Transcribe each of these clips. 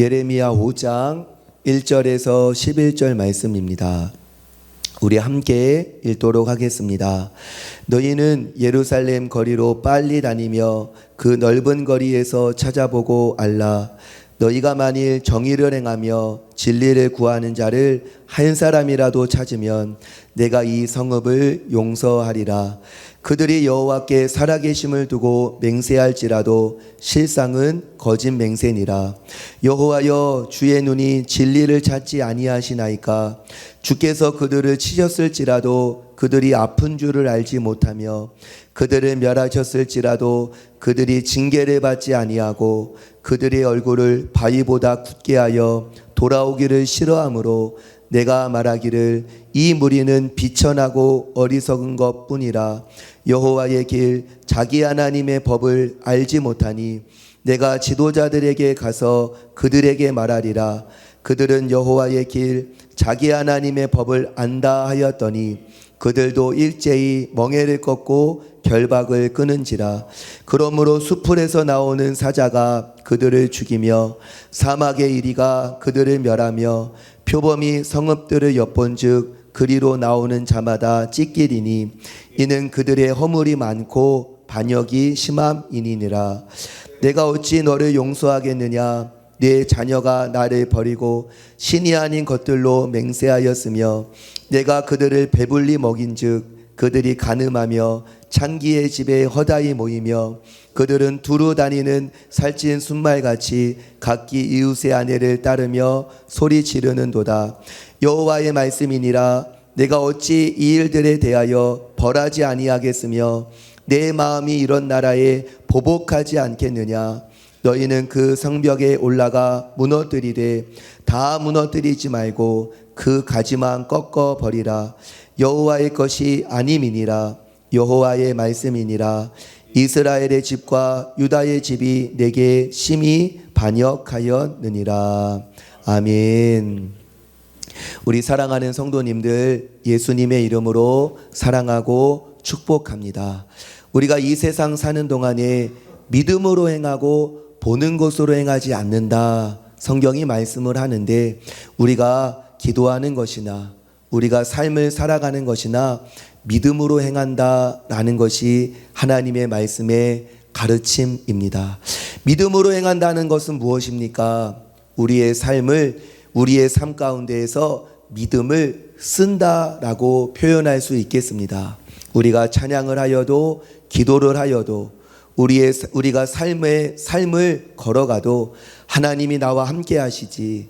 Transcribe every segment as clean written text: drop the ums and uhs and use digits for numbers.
예레미야 5장 1절에서 11절 말씀입니다. 우리 함께 읽도록 하겠습니다. 너희는 예루살렘 거리로 빨리 다니며 그 넓은 거리에서 찾아보고 알라. 너희가 만일 정의를 행하며 진리를 구하는 자를 한 사람이라도 찾으면 내가 이 성읍을 용서하리라. 그들이 여호와께 살아계심을 두고 맹세할지라도 실상은 거짓 맹세니라. 여호와여, 주의 눈이 진리를 찾지 아니하시나이까. 주께서 그들을 치셨을지라도 그들이 아픈 줄을 알지 못하며 그들을 멸하셨을지라도 그들이 징계를 받지 아니하고 그들의 얼굴을 바위보다 굳게 하여 돌아오기를 싫어하므로 내가 말하기를 이 무리는 비천하고 어리석은 것뿐이라. 여호와의 길 자기 하나님의 법을 알지 못하니 내가 지도자들에게 가서 그들에게 말하리라. 그들은 여호와의 길 자기 하나님의 법을 안다 하였더니 그들도 일제히 멍에를 꺾고 결박을 끊은지라. 그러므로 수풀에서 나오는 사자가 그들을 죽이며 사막의 이리가 그들을 멸하며 표범이 성읍들을 엿본즉 그리로 나오는 자마다 찢기리니 이는 그들의 허물이 많고 반역이 심함이니라. 내가 어찌 너를 용서하겠느냐. 네 자녀가 나를 버리고 신이 아닌 것들로 맹세하였으며 내가 그들을 배불리 먹인즉 그들이 간음하며 창기의 집에 허다히 모이며 그들은 두루 다니는 살찐 순말같이 각기 이웃의 아내를 따르며 소리 지르는도다. 여호와의 말씀이니라. 내가 어찌 이 일들에 대하여 벌하지 아니하겠으며 내 마음이 이런 나라에 보복하지 않겠느냐. 너희는 그 성벽에 올라가 무너뜨리되 다 무너뜨리지 말고 그 가지만 꺾어 버리라. 여호와의 것이 아님이니라. 여호와의 말씀이니라. 이스라엘의 집과 유다의 집이 내게 심히 반역하였느니라. 아멘. 우리 사랑하는 성도님들, 예수님의 이름으로 사랑하고 축복합니다. 우리가 이 세상 사는 동안에 믿음으로 행하고 보는 것으로 행하지 않는다, 성경이 말씀을 하는데, 우리가 기도하는 것이나 우리가 삶을 살아가는 것이나 믿음으로 행한다라는 것이 하나님의 말씀의 가르침입니다. 믿음으로 행한다는 것은 무엇입니까? 우리의 삶 가운데에서 믿음을 쓴다라고 표현할 수 있겠습니다. 우리가 찬양을 하여도 기도를 하여도 우리가 삶을 걸어가도 하나님이 나와 함께 하시지,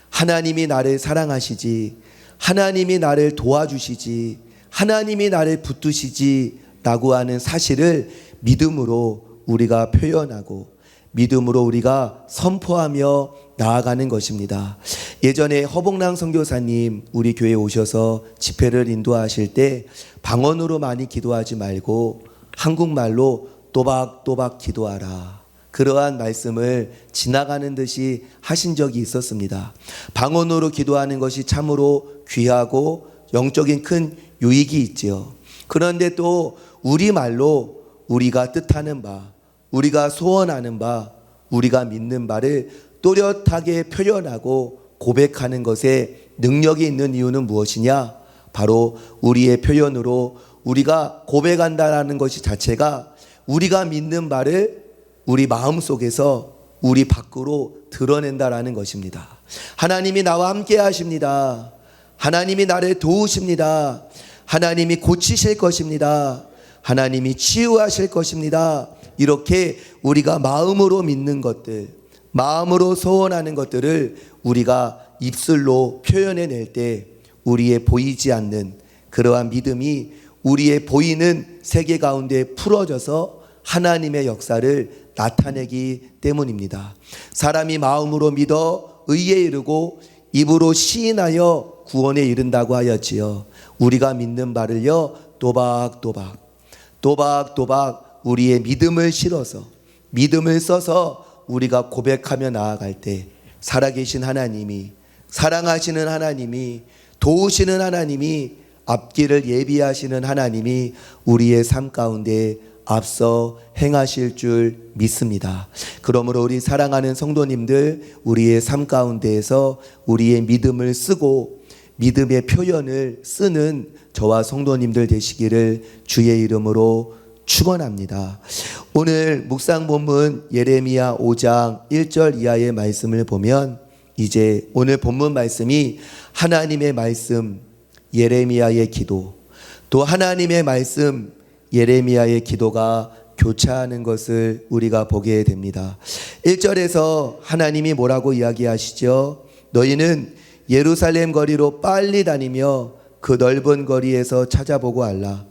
하나님이 나를 사랑하시지, 하나님이 나를 도와주시지, 하나님이 나를 붙드시지 라고 하는 사실을 믿음으로 우리가 표현하고 믿음으로 우리가 선포하며 나아가는 것입니다. 예전에 허봉랑 선교사님 우리 교회에 오셔서 집회를 인도하실 때 방언으로 많이 기도하지 말고 한국말로 또박또박 기도하라, 그러한 말씀을 지나가는 듯이 하신 적이 있었습니다. 방언으로 기도하는 것이 참으로 귀하고 영적인 큰 유익이 있지요. 그런데 또 우리말로 우리가 뜻하는 바, 우리가 소원하는 바, 우리가 믿는 바를 또렷하게 표현하고 고백하는 것에 능력이 있는 이유는 무엇이냐? 바로 우리의 표현으로 우리가 고백한다는 것이 자체가 우리가 믿는 바를 우리 마음속에서 우리 밖으로 드러낸다라는 것입니다. 하나님이 나와 함께 하십니다. 하나님이 나를 도우십니다. 하나님이 고치실 것입니다. 하나님이 치유하실 것입니다. 이렇게 우리가 마음으로 믿는 것들, 마음으로 소원하는 것들을 우리가 입술로 표현해낼 때 우리의 보이지 않는 그러한 믿음이 우리의 보이는 세계 가운데 풀어져서 하나님의 역사를 나타내기 때문입니다. 사람이 마음으로 믿어 의에 이르고 입으로 시인하여 구원에 이른다고 하였지요. 우리가 믿는 바를요, 또박또박 우리의 믿음을 실어서 믿음을 써서 우리가 고백하며 나아갈 때 살아계신 하나님이, 사랑하시는 하나님이, 도우시는 하나님이, 앞길을 예비하시는 하나님이 우리의 삶 가운데 앞서 행하실 줄 믿습니다. 그러므로 우리 사랑하는 성도님들, 우리의 삶 가운데에서 우리의 믿음을 쓰고 믿음의 표현을 쓰는 저와 성도님들 되시기를 주의 이름으로 축원합니다. 오늘 묵상 본문 예레미야 5장 1절 이하의 말씀을 보면 이제 오늘 본문 말씀이 하나님의 말씀 예레미야의 기도, 또 하나님의 말씀 예레미야의 기도가 교차하는 것을 우리가 보게 됩니다. 1절에서 하나님이 뭐라고 이야기하시죠? 너희는 예루살렘 거리로 빨리 다니며 그 넓은 거리에서 찾아보고 알라.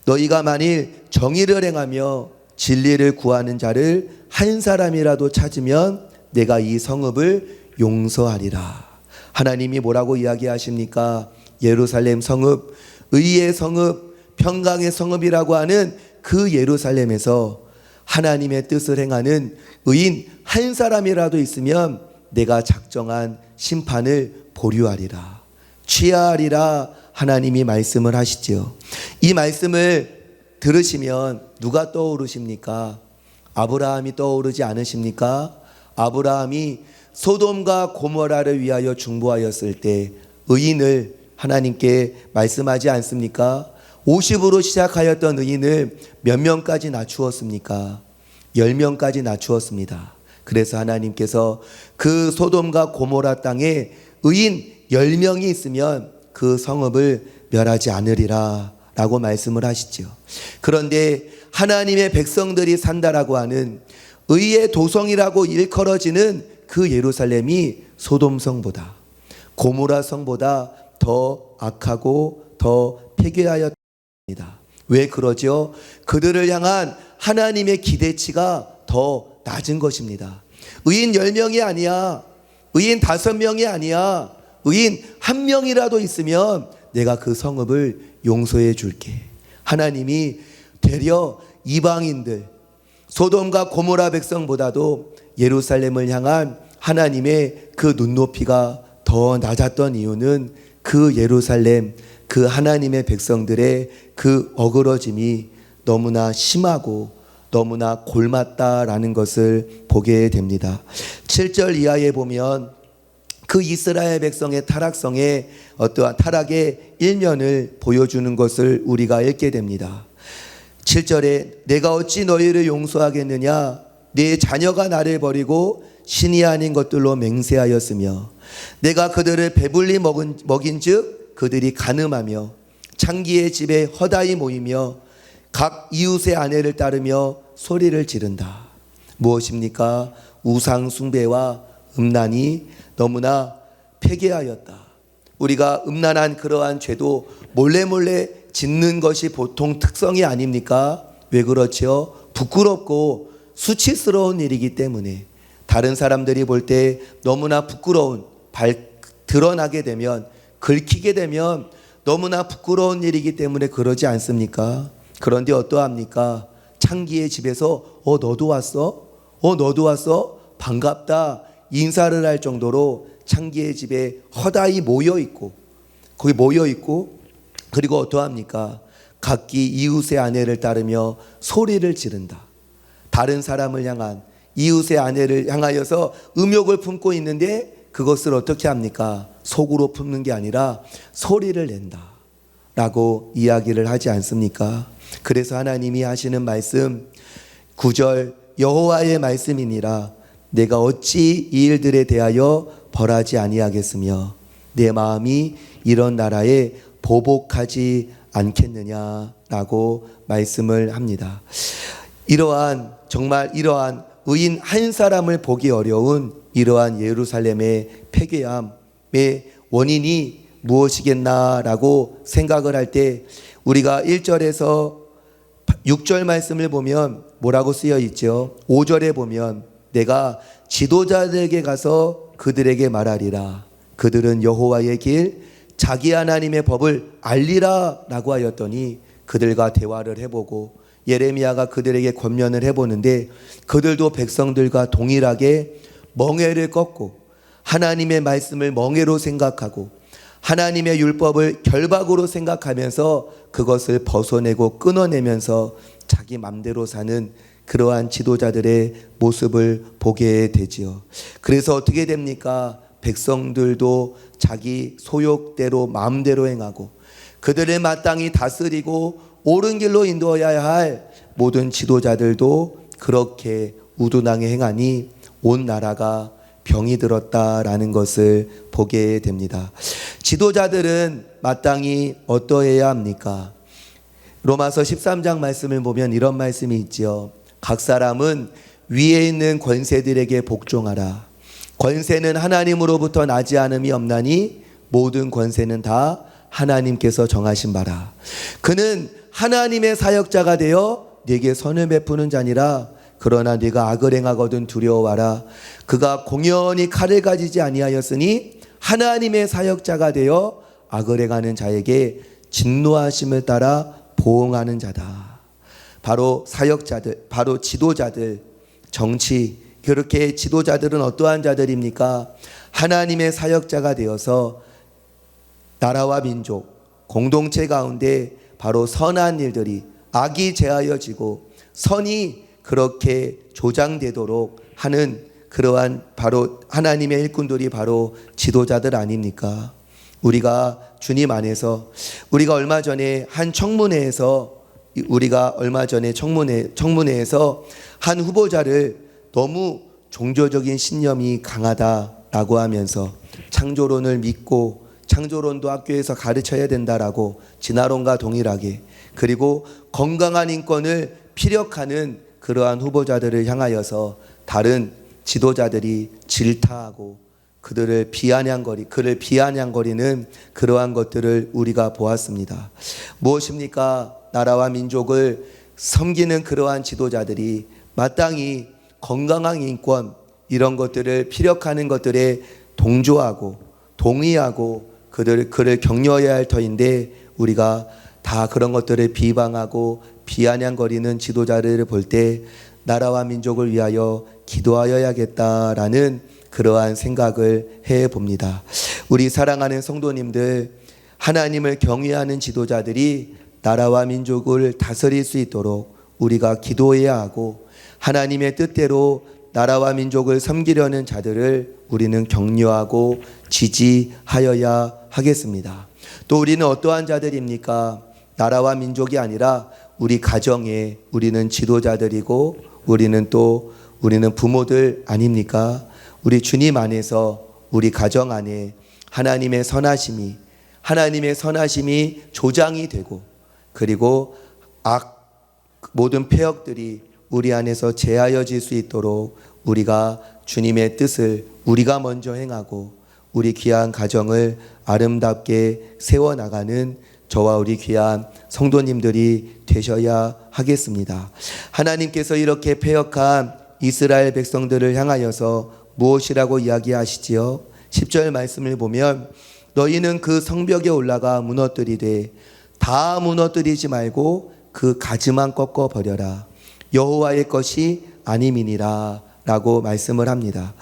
너희가 만일 정의를 행하며 진리를 구하는 자를 한 사람이라도 찾으면 내가 이 성읍을 용서하리라. 하나님이 뭐라고 이야기하십니까? 예루살렘 성읍, 의의 성읍, 평강의 성읍이라고 하는 그 예루살렘에서 하나님의 뜻을 행하는 의인 한 사람이라도 있으면 내가 작정한 심판을 보류하리라, 취하하리라. 하나님이 말씀을 하시죠. 이 말씀을 들으시면 누가 떠오르십니까? 아브라함이 떠오르지 않으십니까? 아브라함이 소돔과 고모라를 위하여 중보하였을 때 의인을 하나님께 말씀하지 않습니까? 50으로 시작하였던 의인을 몇 명까지 낮추었습니까? 10명까지 낮추었습니다. 그래서 하나님께서 그 소돔과 고모라 땅에 의인 10명이 있으면 그 성읍을 멸하지 않으리라 라고 말씀을 하시죠. 그런데 하나님의 백성들이 산다라고 하는 의의 도성이라고 일컬어지는 그 예루살렘이 소돔 성보다, 고모라 성보다 더 악하고 더 폐괴하였습니다. 왜 그러죠? 그들을 향한 하나님의 기대치가 더 낮은 것입니다. 의인 10명이 아니야, 의인 5명이 아니야, 의인 1명이라도 있으면 내가 그 성읍을 용서해 줄게. 하나님이 되려 이방인들, 소돔과 고모라 백성보다도 예루살렘을 향한 하나님의 그 눈높이가 더 낮았던 이유는 그 예루살렘, 그 하나님의 백성들의 그 어그러짐이 너무나 심하고 너무나 골맞다라는 것을 보게 됩니다. 7절 이하에 보면 그 이스라엘 백성의 타락성의 어떠한 타락의 일면을 보여주는 것을 우리가 읽게 됩니다. 7절에 내가 어찌 너희를 용서하겠느냐, 내 자녀가 나를 버리고 신이 아닌 것들로 맹세하였으며 내가 그들을 배불리 먹인즉 그들이 간음하며 창기의 집에 허다히 모이며 각 이웃의 아내를 따르며 소리를 지른다. 무엇입니까? 우상 숭배와 음란이 너무나 폐괴하였다. 우리가 음란한 그러한 죄도 몰래 짓는 것이 보통 특성이 아닙니까? 왜 그렇죠? 부끄럽고 수치스러운 일이기 때문에 다른 사람들이 볼 때 너무나 부끄러운, 드러나게 되면, 긁히게 되면 너무나 부끄러운 일이기 때문에 그러지 않습니까? 그런데 어떠합니까? 창기의 집에서 너도 왔어? 너도 왔어? 반갑다. 인사를 할 정도로 창기의 집에 허다히 모여있고, 거기 모여있고, 그리고 어떠합니까? 각기 이웃의 아내를 따르며 소리를 지른다. 다른 사람을 향한, 이웃의 아내를 향하여서 음욕을 품고 있는데 그것을 어떻게 합니까? 속으로 품는 게 아니라 소리를 낸다 라고 이야기를 하지 않습니까? 그래서 하나님이 하시는 말씀 9절, 여호와의 말씀이니라 내가 어찌 이 일들에 대하여 벌하지 아니하겠으며 내 마음이 이런 나라에 보복하지 않겠느냐라고 말씀을 합니다. 정말 이러한 의인 한 사람을 보기 어려운 이러한 예루살렘의 폐괴함의 원인이 무엇이겠나라고 생각을 할 때 우리가 1절에서 6절 말씀을 보면 뭐라고 쓰여 있죠? 5절에 보면 내가 지도자들에게 가서 그들에게 말하리라. 그들은 여호와의 길, 자기 하나님의 법을 알리라 라고 하였더니 그들과 대화를 해보고 예레미야가 그들에게 권면을 해보는데 그들도 백성들과 동일하게 멍에를 꺾고 하나님의 말씀을 멍에로 생각하고 하나님의 율법을 결박으로 생각하면서 그것을 벗어내고 끊어내면서 자기 맘대로 사는 그러한 지도자들의 모습을 보게 되지요. 그래서 어떻게 됩니까? 백성들도 자기 소욕대로 마음대로 행하고 그들을 마땅히 다스리고 옳은 길로 인도해야 할 모든 지도자들도 그렇게 우둔하게 행하니 온 나라가 병이 들었다라는 것을 보게 됩니다. 지도자들은 마땅히 어떠해야 합니까? 로마서 13장 말씀을 보면 이런 말씀이 있지요. 각 사람은 위에 있는 권세들에게 복종하라. 권세는 하나님으로부터 나지 않음이 없나니 모든 권세는 다 하나님께서 정하신 바라. 그는 하나님의 사역자가 되어 네게 선을 베푸는 자니라. 그러나 네가 악을 행하거든 두려워하라. 그가 공연히 칼을 가지지 아니하였으니 하나님의 사역자가 되어 악을 행하는 자에게 진노하심을 따라 보응하는 자다. 바로 사역자들, 바로 지도자들, 정치, 그렇게 지도자들은 어떠한 자들입니까? 하나님의 사역자가 되어서 나라와 민족, 공동체 가운데 바로 선한 일들이 악이 제하여지고 선이 그렇게 조장되도록 하는 그러한 바로 하나님의 일꾼들이 바로 지도자들 아닙니까? 우리가 주님 안에서 우리가 얼마 전에 청문회에서 한 후보자를 너무 종교적인 신념이 강하다라고 하면서 창조론을 믿고 창조론도 학교에서 가르쳐야 된다라고 진화론과 동일하게 그리고 건강한 인권을 피력하는 그러한 후보자들을 향하여서 다른 지도자들이 질타하고 그를 비아냥거리는 그러한 것들을 우리가 보았습니다. 무엇입니까? 나라와 민족을 섬기는 그러한 지도자들이 마땅히 건강한 인권 이런 것들을 피력하는 것들에 동조하고 동의하고 그를 격려해야 할 터인데 우리가 다 그런 것들을 비방하고 비아냥거리는 지도자들을 볼 때 나라와 민족을 위하여 기도하여야겠다라는 그러한 생각을 해봅니다. 우리 사랑하는 성도님들, 하나님을 경외하는 지도자들이 나라와 민족을 다스릴 수 있도록 우리가 기도해야 하고 하나님의 뜻대로 나라와 민족을 섬기려는 자들을 우리는 격려하고 지지하여야 하겠습니다. 또 우리는 어떠한 자들입니까? 나라와 민족이 아니라 우리 가정에 우리는 지도자들이고 우리는 부모들 아닙니까? 우리 주님 안에서 우리 가정 안에 하나님의 선하심이 조장이 되고 그리고 모든 폐역들이 우리 안에서 제하여질 수 있도록 우리가 주님의 뜻을 우리가 먼저 행하고 우리 귀한 가정을 아름답게 세워나가는 저와 우리 귀한 성도님들이 되셔야 하겠습니다. 하나님께서 이렇게 패역한 이스라엘 백성들을 향하여서 무엇이라고 이야기하시지요? 10절 말씀을 보면 너희는 그 성벽에 올라가 무너뜨리되 다 무너뜨리지 말고 그 가지만 꺾어 버려라. 여호와의 것이 아님이니라 라고 말씀을 합니다.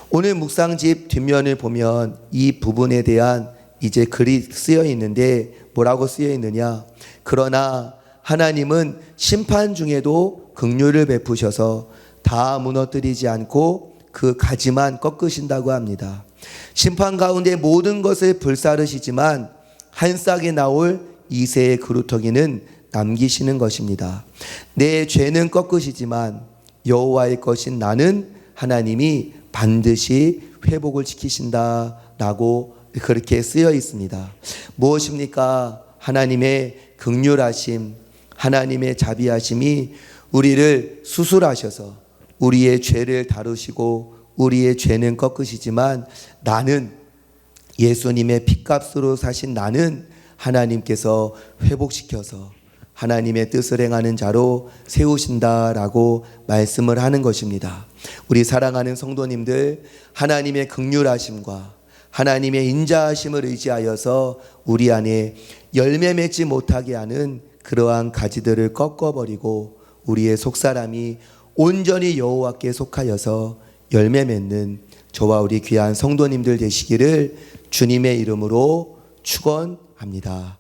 오늘 묵상집 뒷면을 보면 이 부분에 대한 이제 글이 쓰여 있는데 뭐라고 쓰여 있느냐? 그러나 하나님은 심판 중에도 긍휼을 베푸셔서 다 무너뜨리지 않고 그 가지만 꺾으신다고 합니다. 심판 가운데 모든 것을 불사르시지만 한 싹에 나올 이새의 그루터기는 남기시는 것입니다. 내 죄는 꺾으시지만 여호와의 것인 나는 하나님이 반드시 회복을 지키신다라고 그렇게 쓰여 있습니다. 무엇입니까? 하나님의 긍휼하심, 하나님의 자비하심이 우리를 수술하셔서 우리의 죄를 다루시고 우리의 죄는 꺾으시지만 나는 예수님의 핏값으로 사신 나는 하나님께서 회복시켜서 하나님의 뜻을 행하는 자로 세우신다라고 말씀을 하는 것입니다. 우리 사랑하는 성도님들, 하나님의 긍휼하심과 하나님의 인자하심을 의지하여서 우리 안에 열매 맺지 못하게 하는 그러한 가지들을 꺾어버리고 우리의 속사람이 온전히 여호와께 속하여서 열매 맺는 저와 우리 귀한 성도님들 되시기를 주님의 이름으로 축원합니다.